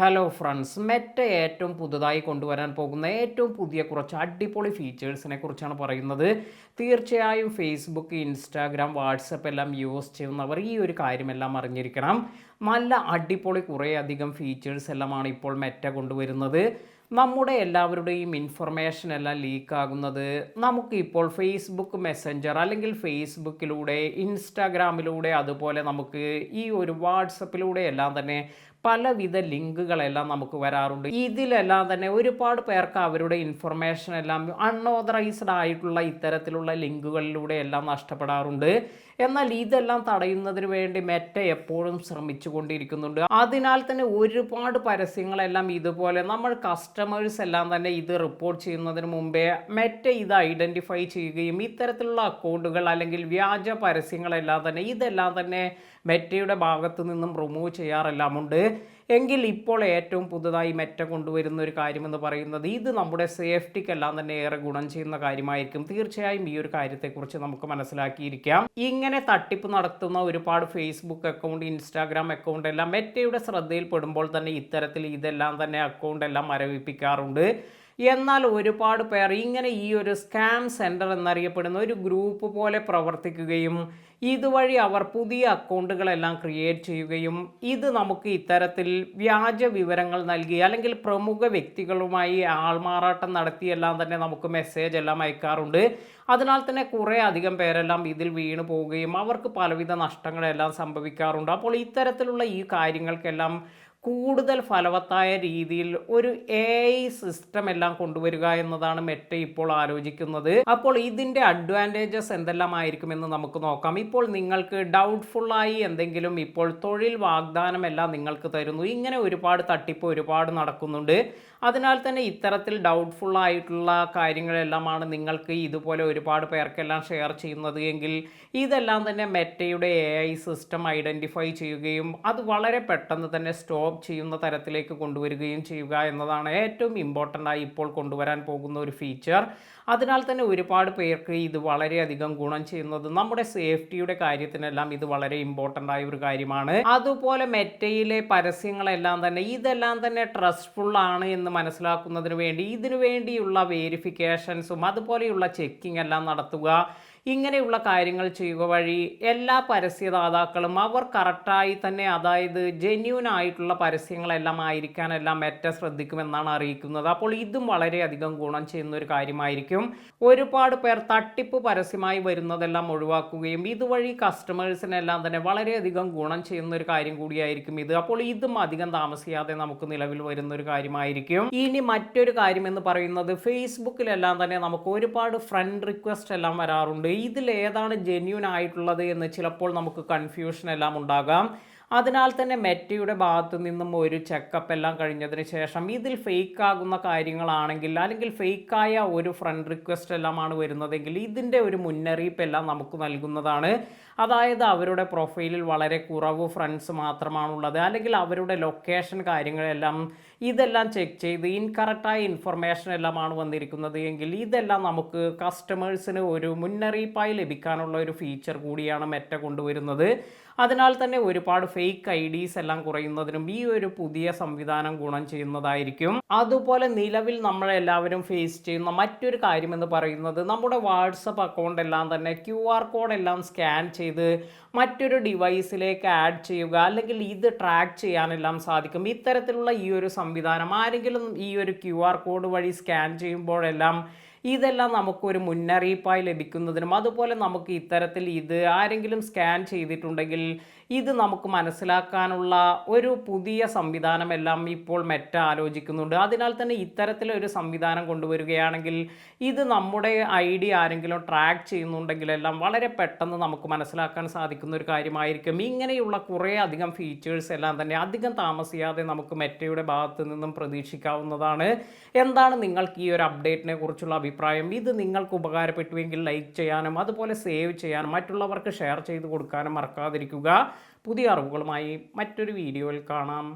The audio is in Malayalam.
ഹലോ ഫ്രണ്ട്സ്, മെറ്റ ഏറ്റവും പുതുതായി കൊണ്ടുവരാൻ പോകുന്ന ഏറ്റവും പുതിയ കുറച്ച് അടിപൊളി ഫീച്ചേഴ്സിനെ കുറിച്ചാണ് പറയുന്നത്. തീർച്ചയായും ഫേസ്ബുക്ക്, ഇൻസ്റ്റാഗ്രാം, വാട്സപ്പ് എല്ലാം യൂസ് ചെയ്യുന്നവർ ഈ ഒരു കാര്യമെല്ലാം അറിഞ്ഞിരിക്കണം. നല്ല അടിപൊളി കുറേയധികം ഫീച്ചേഴ്സ് എല്ലാമാണ് ഇപ്പോൾ മെറ്റ കൊണ്ടുവരുന്നത്. നമ്മുടെ എല്ലാവരുടെയും ഇൻഫർമേഷൻ എല്ലാം ലീക്കാകുന്നത് നമുക്ക് ഇപ്പോൾ ഫേസ്ബുക്ക് മെസ്സഞ്ചർ അല്ലെങ്കിൽ ഫേസ്ബുക്കിലൂടെ, ഇൻസ്റ്റാഗ്രാമിലൂടെ, അതുപോലെ നമുക്ക് ഈ ഒരു വാട്സപ്പിലൂടെ എല്ലാം തന്നെ പലവിധ ലിങ്കുകളെല്ലാം നമുക്ക് വരാറുണ്ട്. ഇതിലെല്ലാം തന്നെ ഒരുപാട് പേർക്ക് അവരുടെ ഇൻഫർമേഷൻ എല്ലാം അൺഓതറൈസ്ഡ് ആയിട്ടുള്ള ഇത്തരത്തിലുള്ള ലിങ്കുകളിലൂടെ എല്ലാം നഷ്ടപ്പെടാറുണ്ട്. എന്നാൽ ഇതെല്ലാം തടയുന്നതിന് വേണ്ടി മെറ്റ എപ്പോഴും ശ്രമിച്ചു കൊണ്ടിരിക്കുന്നുണ്ട്. അതിനാൽ തന്നെ ഒരുപാട് പരസ്യങ്ങളെല്ലാം ഇതുപോലെ നമ്മൾ കസ്റ്റമേഴ്സ് എല്ലാം തന്നെ ഇത് റിപ്പോർട്ട് ചെയ്യുന്നതിന് മുമ്പേ മെറ്റ ഇത് ഐഡന്റിഫൈ ചെയ്യുകയും ഇത്തരത്തിലുള്ള അക്കൗണ്ടുകൾ അല്ലെങ്കിൽ വ്യാജ പരസ്യങ്ങളെല്ലാം തന്നെ ഇതെല്ലാം തന്നെ മെറ്റയുടെ ഭാഗത്തു നിന്നും റിമൂവ് ചെയ്യാറെല്ലാം ഉണ്ട്. എങ്കിൽ ഇപ്പോൾ ഏറ്റവും പുതുതായി മെറ്റ കൊണ്ടുവരുന്ന ഒരു കാര്യമെന്ന് പറയുന്നത് ഇത് നമ്മുടെ സേഫ്റ്റിക്കെല്ലാം തന്നെ ഏറെ ഗുണം ചെയ്യുന്ന കാര്യമായിരിക്കും. തീർച്ചയായും ഈ ഒരു കാര്യത്തെക്കുറിച്ച് നമുക്ക് മനസ്സിലാക്കിയിരിക്കാം. ഇങ്ങനെ തട്ടിപ്പ് നടത്തുന്ന ഒരുപാട് ഫേസ്ബുക്ക് അക്കൗണ്ട്, ഇൻസ്റ്റാഗ്രാം അക്കൗണ്ട് എല്ലാം മെറ്റയുടെ ശ്രദ്ധയിൽപ്പെടുമ്പോൾ തന്നെ ഇത്തരത്തിൽ ഇതെല്ലാം തന്നെ അക്കൗണ്ട് എല്ലാം മരവിപ്പിക്കാറുണ്ട്. എന്നാൽ ഒരുപാട് പേർ ഇങ്ങനെ ഈ ഒരു സ്കാം സെൻറ്റർ എന്നറിയപ്പെടുന്ന ഒരു ഗ്രൂപ്പ് പോലെ പ്രവർത്തിക്കുകയും ഇതുവഴി അവർ പുതിയ അക്കൗണ്ടുകളെല്ലാം ക്രിയേറ്റ് ചെയ്യുകയും ഇത് നമുക്ക് ഇത്തരത്തിൽ വ്യാജ വിവരങ്ങൾ നൽകി അല്ലെങ്കിൽ പ്രമുഖ വ്യക്തികളുമായി ആൾമാറാട്ടം നടത്തിയെല്ലാം തന്നെ നമുക്ക് മെസ്സേജ് എല്ലാം അയക്കാറുണ്ട്. അതിനാൽ തന്നെ കുറേ അധികം പേരെല്ലാം ഇതിൽ വീണു പോവുകയും അവർക്ക് പലവിധ നഷ്ടങ്ങളെല്ലാം സംഭവിക്കാറുണ്ട്. അപ്പോൾ ഇത്തരത്തിലുള്ള ഈ കാര്യങ്ങൾക്കെല്ലാം കൂടുതൽ ഫലവത്തായ രീതിയിൽ ഒരു AI സിസ്റ്റം എല്ലാം കൊണ്ടുവരിക എന്നതാണ് മെറ്റ ഇപ്പോൾ ആലോചിക്കുന്നത്. അപ്പോൾ ഇതിൻ്റെ അഡ്വാൻറ്റേജസ് എന്തെല്ലാമായിരിക്കുമെന്ന് നമുക്ക് നോക്കാം. ഇപ്പോൾ നിങ്ങൾക്ക് ഡൗട്ട്ഫുള്ളായി എന്തെങ്കിലും ഇപ്പോൾ തൊഴിൽ വാഗ്ദാനം എല്ലാം നിങ്ങൾക്ക് തരുന്നു. ഇങ്ങനെ ഒരുപാട് തട്ടിപ്പ് ഒരുപാട് നടക്കുന്നുണ്ട്. അതിനാൽ തന്നെ ഇത്തരത്തിൽ ഡൗട്ട്ഫുൾ ആയിട്ടുള്ള കാര്യങ്ങളെല്ലാമാണ് നിങ്ങൾക്ക് ഇതുപോലെ ഒരുപാട് പേർക്കെല്ലാം ഷെയർ ചെയ്യുന്നത് എങ്കിൽ ഇതെല്ലാം തന്നെ മെറ്റയുടെ AI സിസ്റ്റം ഐഡൻറ്റിഫൈ ചെയ്യുകയും അത് വളരെ പെട്ടെന്ന് തന്നെ സ്റ്റോപ്പ് ചെയ്യുന്ന തരത്തിലേക്ക് കൊണ്ടുവരികയും ചെയ്യുക എന്നതാണ് ഏറ്റവും ഇമ്പോർട്ടൻ്റ് ആയി ഇപ്പോൾ കൊണ്ടുവരാൻ പോകുന്ന ഒരു ഫീച്ചർ. അതിനാൽ തന്നെ ഒരുപാട് പേർക്ക് ഇത് വളരെയധികം ഗുണം ചെയ്യുന്നത് നമ്മുടെ സേഫ്റ്റിയുടെ കാര്യത്തിനെല്ലാം ഇത് വളരെ ഇമ്പോർട്ടൻ്റ് ആയ ഒരു കാര്യമാണ്. അതുപോലെ മെറ്റയിലെ പരസ്യങ്ങളെല്ലാം തന്നെ ഇതെല്ലാം തന്നെ ട്രസ്റ്റ്ഫുൾ ആണ് എന്ന് മനസ്സിലാക്കുന്നതിന് വേണ്ടി ഇതിനു വേണ്ടിയുള്ള വേരിഫിക്കേഷൻസും അതുപോലെയുള്ള ചെക്കിംഗ് എല്ലാം നടത്തുക, ഇങ്ങനെയുള്ള കാര്യങ്ങൾ ചെയ്യുക വഴി എല്ലാ പരസ്യദാതാക്കളും അവർ കറക്റ്റായി തന്നെ, അതായത് ജെന്യൂൻ ആയിട്ടുള്ള പരസ്യങ്ങളെല്ലാം ആയിരിക്കാനെല്ലാം മെറ്റ ശ്രദ്ധിക്കുമെന്നാണ് അറിയിക്കുന്നത്. അപ്പോൾ ഇതും വളരെയധികം ഗുണം ചെയ്യുന്ന ഒരു കാര്യമായിരിക്കും. ഒരുപാട് പേർ തട്ടിപ്പ് പരസ്യമായി വരുന്നതെല്ലാം ഒഴിവാക്കുകയും ഇതുവഴി കസ്റ്റമേഴ്സിനെല്ലാം തന്നെ വളരെയധികം ഗുണം ചെയ്യുന്ന ഒരു കാര്യം കൂടിയായിരിക്കും ഇത്. അപ്പോൾ ഇതും അധികം താമസിയാതെ നമുക്ക് നിലവിൽ വരുന്ന ഒരു കാര്യമായിരിക്കും. ഇനി മറ്റൊരു കാര്യം എന്ന് പറയുന്നത് ഫേസ്ബുക്കിലെല്ലാം തന്നെ നമുക്ക് ഒരുപാട് ഫ്രണ്ട് റിക്വസ്റ്റ് എല്ലാം വരാറുണ്ട്. ഇതിൽ ഏതാണ് ജെന്യൂൻ ആയിട്ടുള്ളത് എന്ന് ചിലപ്പോൾ നമുക്ക് കൺഫ്യൂഷൻ എല്ലാം ഉണ്ടാകാം. അതിനാൽ തന്നെ മെറ്റയുടെ ഭാഗത്തു നിന്നും ഒരു ചെക്കപ്പ് എല്ലാം കഴിഞ്ഞതിന് ശേഷം ഇതിൽ ഫേക്ക് ആകുന്ന കാര്യങ്ങളാണെങ്കിൽ അല്ലെങ്കിൽ ഫേക്കായ ഒരു ഫ്രണ്ട് റിക്വസ്റ്റ് എല്ലാമാണ് വരുന്നതെങ്കിൽ ഇതിൻ്റെ ഒരു മുന്നറിയിപ്പ് എല്ലാം നമുക്ക് നൽകുന്നതാണ്. അതായത് അവരുടെ പ്രൊഫൈലിൽ വളരെ കുറവ് ഫ്രണ്ട്സ് മാത്രമാണുള്ളത്, അല്ലെങ്കിൽ അവരുടെ ലൊക്കേഷൻ കാര്യങ്ങളെല്ലാം ഇതെല്ലാം ചെക്ക് ചെയ്ത് ഇൻകറക്റ്റായ ഇൻഫർമേഷൻ എല്ലാമാണ് വന്നിരിക്കുന്നത് എങ്കിൽ ഇതെല്ലാം നമുക്ക് കസ്റ്റമേഴ്സിന് ഒരു മുന്നറിയിപ്പായി ലഭിക്കാനുള്ള ഒരു ഫീച്ചർ കൂടിയാണ് മെറ്റ കൊണ്ടുവരുന്നത്. അതിനാൽ തന്നെ ഒരുപാട് ഫേക്ക് IDs എല്ലാം കുറയുന്നതിനും ഈ ഒരു പുതിയ സംവിധാനം ഗുണം ചെയ്യുന്നതായിരിക്കും. അതുപോലെ നിലവിൽ നമ്മളെല്ലാവരും ഫേസ് ചെയ്യുന്ന മറ്റൊരു കാര്യമെന്ന് പറയുന്നത് നമ്മുടെ വാട്സപ്പ് അക്കൗണ്ട് എല്ലാം തന്നെ QR കോഡ് എല്ലാം സ്കാൻ ചെയ്ത് മറ്റൊരു ഡിവൈസിലേക്ക് ആഡ് ചെയ്യുക അല്ലെങ്കിൽ ഇത് ട്രാക്ക് ചെയ്യാനെല്ലാം സാധിക്കും. ഇത്തരത്തിലുള്ള ഈ ഒരു സംവിധാനം ആരെങ്കിലും ഈ ഒരു QR കോഡ് വഴി സ്കാൻ ചെയ്യുമ്പോഴെല്ലാം ഇതെല്ലാം നമുക്കൊരു മുന്നറിയിപ്പായി ലഭിക്കുന്നതിനും അതുപോലെ നമുക്ക് ഇത്തരത്തിൽ ഇത് ആരെങ്കിലും സ്കാൻ ചെയ്തിട്ടുണ്ടെങ്കിൽ ഇത് നമുക്ക് മനസ്സിലാക്കാനുള്ള ഒരു പുതിയ സംവിധാനമെല്ലാം ഇപ്പോൾ മെറ്റ ആലോചിക്കുന്നുണ്ട്. അതിനാൽ തന്നെ ഇത്തരത്തിലൊരു സംവിധാനം കൊണ്ടുവരികയാണെങ്കിൽ ഇത് നമ്മുടെ ID ആരെങ്കിലും ട്രാക്ക് ചെയ്യുന്നുണ്ടെങ്കിലെല്ലാം വളരെ പെട്ടെന്ന് നമുക്ക് മനസ്സിലാക്കാൻ സാധിക്കുന്ന ഒരു കാര്യമായിരിക്കും. ഇങ്ങനെയുള്ള കുറേ അധികം ഫീച്ചേഴ്സ് എല്ലാം തന്നെ അധികം താമസിയാതെ നമുക്ക് മെറ്റയുടെ ഭാഗത്തു നിന്നും പ്രതീക്ഷിക്കാവുന്നതാണ്. എന്താണ് നിങ്ങൾക്ക് ഈ ഒരു അപ്ഡേറ്റിനെ കുറിച്ചുള്ള അഭിപ്രായം? ഇത് നിങ്ങൾക്ക് ഉപകാരപ്പെട്ടുവെങ്കിൽ ലൈക്ക് ചെയ്യാനും അതുപോലെ സേവ് ചെയ്യാനും മറ്റുള്ളവർക്ക് ഷെയർ ചെയ്ത് കൊടുക്കാനും മറക്കാതിരിക്കുക. പുതിയ അറിവുകളുമായി മറ്റൊരു വീഡിയോയിൽ കാണാം.